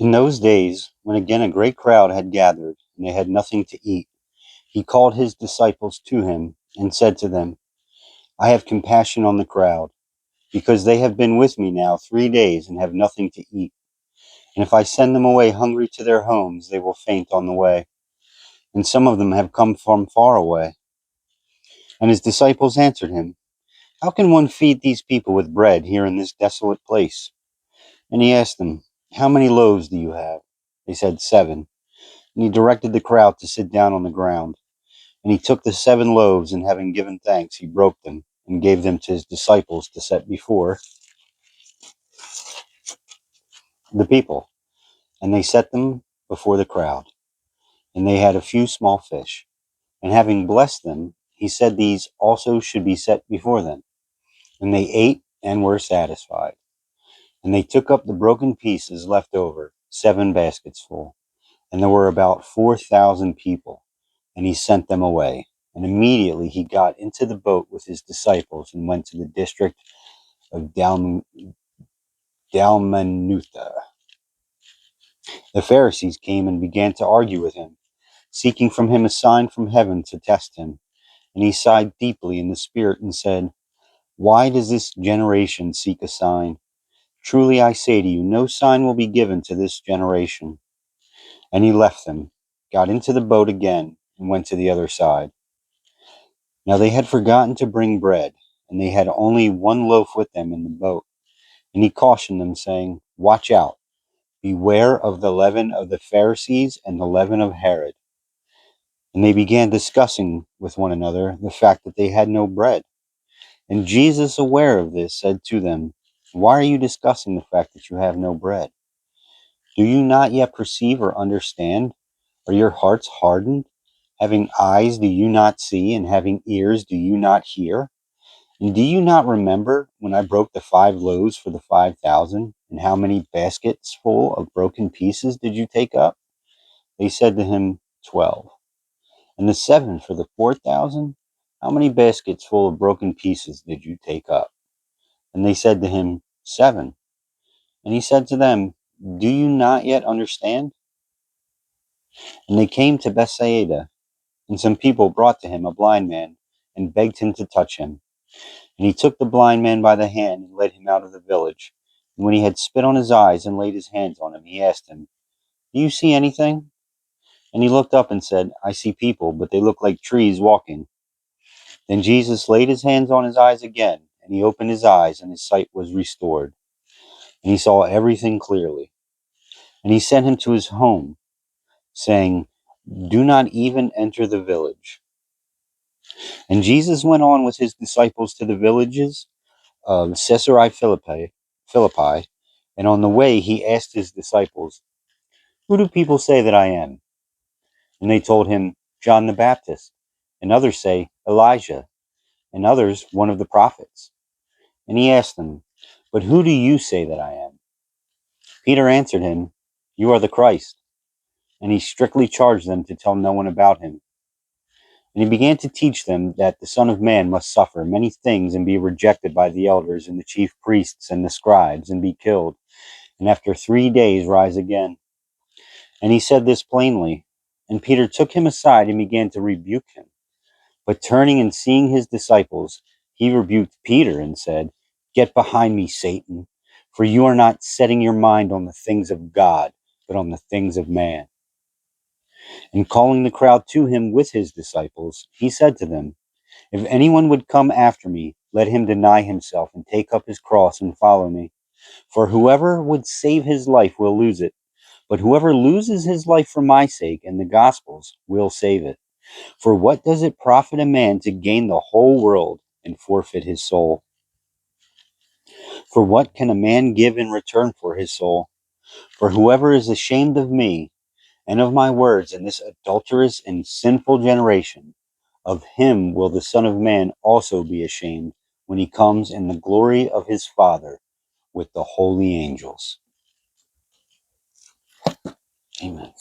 In those days, when again a great crowd had gathered, and they had nothing to eat, he called his disciples to him, and said to them, I have compassion on the crowd, because they have been with me now 3 days and have nothing to eat. And if I send them away hungry to their homes, they will faint on the way. And some of them have come from far away. And his disciples answered him, How can one feed these people with bread here in this desolate place? And he asked them, How many loaves do you have? They said, 7. And he directed the crowd to sit down on the ground. And he took the 7 loaves, and having given thanks, he broke them, and gave them to his disciples to set before the people. And they set them before the crowd. And they had a few small fish. And having blessed them, he said these also should be set before them. And they ate and were satisfied. And they took up the broken pieces left over, 7 baskets full. And there were about 4,000 people. And he sent them away. And immediately he got into the boat with his disciples and went to the district of Dalmanutha. The Pharisees came and began to argue with him, seeking from him a sign from heaven to test him. And he sighed deeply in the spirit and said, Why does this generation seek a sign? Truly I say to you, no sign will be given to this generation. And he left them, got into the boat again, and went to the other side. Now they had forgotten to bring bread, and they had only 1 loaf with them in the boat. And he cautioned them, saying, Watch out, beware of the leaven of the Pharisees and the leaven of Herod. And they began discussing with one another the fact that they had no bread. And Jesus, aware of this, said to them, Why are you discussing the fact that you have no bread? Do you not yet perceive or understand? Are your hearts hardened? Having eyes, do you not see? And having ears, do you not hear? And do you not remember when I broke the 5 loaves for the 5,000? And how many baskets full of broken pieces did you take up? They said to him, 12. And the 7 for the 4,000? How many baskets full of broken pieces did you take up? And they said to him, 7. And he said to them, Do you not yet understand? And they came to Bethsaida, and some people brought to him a blind man, and begged him to touch him. And he took the blind man by the hand, and led him out of the village. And when he had spit on his eyes and laid his hands on him, he asked him, Do you see anything? And he looked up and said, I see people, but they look like trees walking. Then Jesus laid his hands on his eyes again, and he opened his eyes, and his sight was restored. And he saw everything clearly. And he sent him to his home, saying, Do not even enter the village. And Jesus went on with his disciples to the villages of Caesarea Philippi, and on the way he asked his disciples, Who do people say that I am? And they told him, John the Baptist, and others say, Elijah, and others, one of the prophets. And he asked them, But who do you say that I am? Peter answered him, You are the Christ. And he strictly charged them to tell no one about him. And he began to teach them that the Son of Man must suffer many things and be rejected by the elders and the chief priests and the scribes and be killed, and after 3 days rise again. And he said this plainly. And Peter took him aside and began to rebuke him. But turning and seeing his disciples, he rebuked Peter and said, Get behind me, Satan, for you are not setting your mind on the things of God, but on the things of man. And calling the crowd to him with his disciples, he said to them, If anyone would come after me, let him deny himself and take up his cross and follow me. For whoever would save his life will lose it, but whoever loses his life for my sake and the gospel's will save it. For what does it profit a man to gain the whole world and forfeit his soul? For what can a man give in return for his soul? For whoever is ashamed of me and of my words in this adulterous and sinful generation, of him will the Son of Man also be ashamed when he comes in the glory of his Father with the holy angels. Amen.